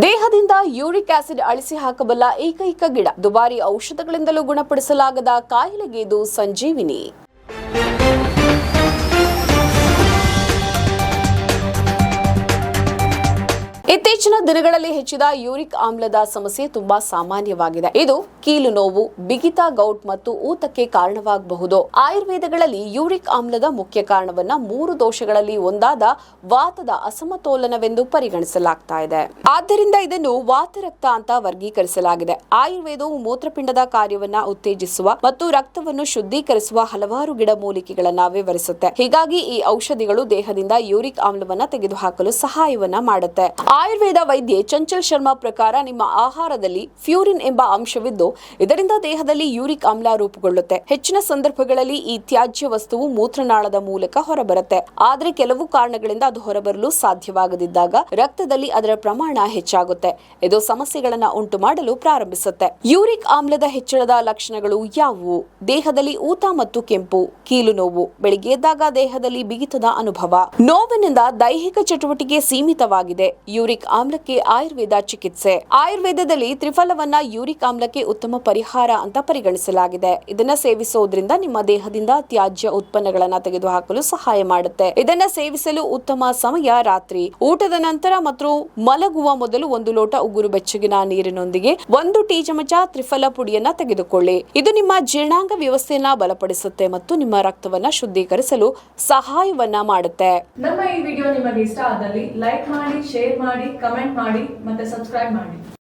ದೇಹದಿಂದ uric acid ಅಳಿಸಿ ಹಾಕಬಲ್ಲ ಏಕೈಕ ಗಿಡ. ದುಬಾರಿ ಔಷಧಗಳಿಂದಲೂ ಗುಣಪಡಿಸಲಾಗದ ಕಾಯಿಲೆಗೆ ಇದು ಸಂಜೀವಿನಿ. ಇತ್ತೀಚಿನ ದಿನಗಳಲ್ಲಿ ಹೆಚ್ಚಿದ ಯೂರಿಕ್ ಆಮ್ಲದ ಸಮಸ್ಯೆ ತುಂಬಾ ಸಾಮಾನ್ಯವಾಗಿದೆ. ಇದು ಕೀಲು ನೋವು, ಬಿಗಿತ, ಗೌಟ್ ಮತ್ತು ಊತಕ್ಕೆ ಕಾರಣವಾಗಬಹುದು. ಆಯುರ್ವೇದಗಳಲ್ಲಿ ಯೂರಿಕ್ ಆಮ್ಲದ ಮುಖ್ಯ ಕಾರಣವನ್ನ 3 ದೋಷಗಳಲ್ಲಿ ಒಂದಾದ ವಾತದ ಅಸಮತೋಲನವೆಂದು ಪರಿಗಣಿಸಲಾಗ್ತಾ ಇದೆ. ಆದ್ದರಿಂದ ಇದನ್ನು ವಾತರಕ್ತ ಅಂತ ವರ್ಗೀಕರಿಸಲಾಗಿದೆ. ಆಯುರ್ವೇದವು ಮೂತ್ರಪಿಂಡದ ಕಾರ್ಯವನ್ನ ಉತ್ತೇಜಿಸುವ ಮತ್ತು ರಕ್ತವನ್ನು ಶುದ್ಧೀಕರಿಸುವ ಹಲವಾರು ಗಿಡಮೂಲಿಕೆಗಳನ್ನ ವಿವರಿಸುತ್ತೆ. ಹೀಗಾಗಿ ಈ ಔಷಧಿಗಳು ದೇಹದಿಂದ ಯೂರಿಕ್ ಆಮ್ಲವನ್ನ ತೆಗೆದುಹಾಕಲು ಸಹಾಯವನ್ನ ಮಾಡುತ್ತೆ. ಆಯುರ್ವೇದ ವೈದ್ಯೆ ಚಂಚಲ್ ಶರ್ಮಾ ಪ್ರಕಾರ ನಿಮ್ಮ ಆಹಾರದಲ್ಲಿ ಫ್ಯೂರಿನ್ ಎಂಬ ಅಂಶವಿದ್ದು ಇದರಿಂದ ದೇಹದಲ್ಲಿ ಯೂರಿಕ್ ಆಮ್ಲ ರೂಪುಗೊಳ್ಳುತ್ತೆ. ಹೆಚ್ಚಿನ ಸಂದರ್ಭಗಳಲ್ಲಿ ಈ ತ್ಯಾಜ್ಯ ವಸ್ತುವು ಮೂತ್ರನಾಳದ ಮೂಲಕ ಹೊರಬರುತ್ತೆ. ಆದರೆ ಕೆಲವು ಕಾರಣಗಳಿಂದ ಅದು ಹೊರಬರಲು ಸಾಧ್ಯವಾಗದಿದ್ದಾಗ ರಕ್ತದಲ್ಲಿ ಅದರ ಪ್ರಮಾಣ ಹೆಚ್ಚಾಗುತ್ತೆ. ಇದು ಸಮಸ್ಯೆಗಳನ್ನು ಉಂಟು ಮಾಡಲು ಪ್ರಾರಂಭಿಸುತ್ತೆ. ಯೂರಿಕ್ ಆಮ್ಲದ ಹೆಚ್ಚಳದ ಲಕ್ಷಣಗಳು ಯಾವುವು? ದೇಹದಲ್ಲಿ ಊತ ಮತ್ತು ಕೆಂಪು, ಕೀಲು ನೋವು, ಬೆಳಿಗ್ಗೆ ಎದ್ದಾಗ ದೇಹದಲ್ಲಿ ಬಿಗಿತದ ಅನುಭವ, ನೋವಿನಿಂದ ದೈಹಿಕ ಚಟುವಟಿಕೆ ಸೀಮಿತವಾಗಿದೆ. ಯೂರಿಕ್ ಆಮ್ಲಕ್ಕೆ ಆಯುರ್ವೇದ ಚಿಕಿತ್ಸೆ. ಆಯುರ್ವೇದದಲ್ಲಿ ತ್ರಿಫಲವನ್ನ ಯೂರಿಕ್ ಆಮ್ಲಕ್ಕೆ ಉತ್ತಮ ಪರಿಹಾರ ಅಂತ ಪರಿಗಣಿಸಲಾಗಿದೆ. ಇದನ್ನ ಸೇವಿಸೋದ್ರಿಂದ ನಿಮ್ಮ ದೇಹದಿಂದ ತ್ಯಾಜ್ಯ ಉತ್ಪನ್ನಗಳನ್ನ ತೆಗೆದುಹಾಕಲು ಸಹಾಯ ಮಾಡುತ್ತೆ. ಇದನ್ನ ಸೇವಿಸಲು ಉತ್ತಮ ಸಮಯ ರಾತ್ರಿ ಊಟದ ನಂತರ ಮತ್ತು ಮಲಗುವ ಮೊದಲು 1 ಲೋಟ ಉಗುರು ಬೆಚ್ಚಗಿನ ನೀರಿನೊಂದಿಗೆ 1 ಟೀ ಚಮಚ ತ್ರಿಫಲ ಪುಡಿಯನ್ನ ತೆಗೆದುಕೊಳ್ಳಿ. ಇದು ನಿಮ್ಮ ಜೀರ್ಣಾಂಗ ವ್ಯವಸ್ಥೆಯನ್ನ ಬಲಪಡಿಸುತ್ತೆ ಮತ್ತು ನಿಮ್ಮ ರಕ್ತವನ್ನ ಶುದ್ಧೀಕರಿಸಲು ಸಹಾಯವನ್ನ ಮಾಡುತ್ತೆ. ನಮ್ಮ ಈ ವಿಡಿಯೋ ನಿಮಗೆ ಇಷ್ಟ ಆದಲ್ಲಿ ಲೈಕ್ ಮಾಡಿ, ಶೇರ್ ಮಾಡಿ, ಕಮೆಂಟ್ ಮಾಡಿ ಮತ್ತೆ ಸಬ್ಸ್ಕ್ರೈಬ್ ಮಾಡಿ.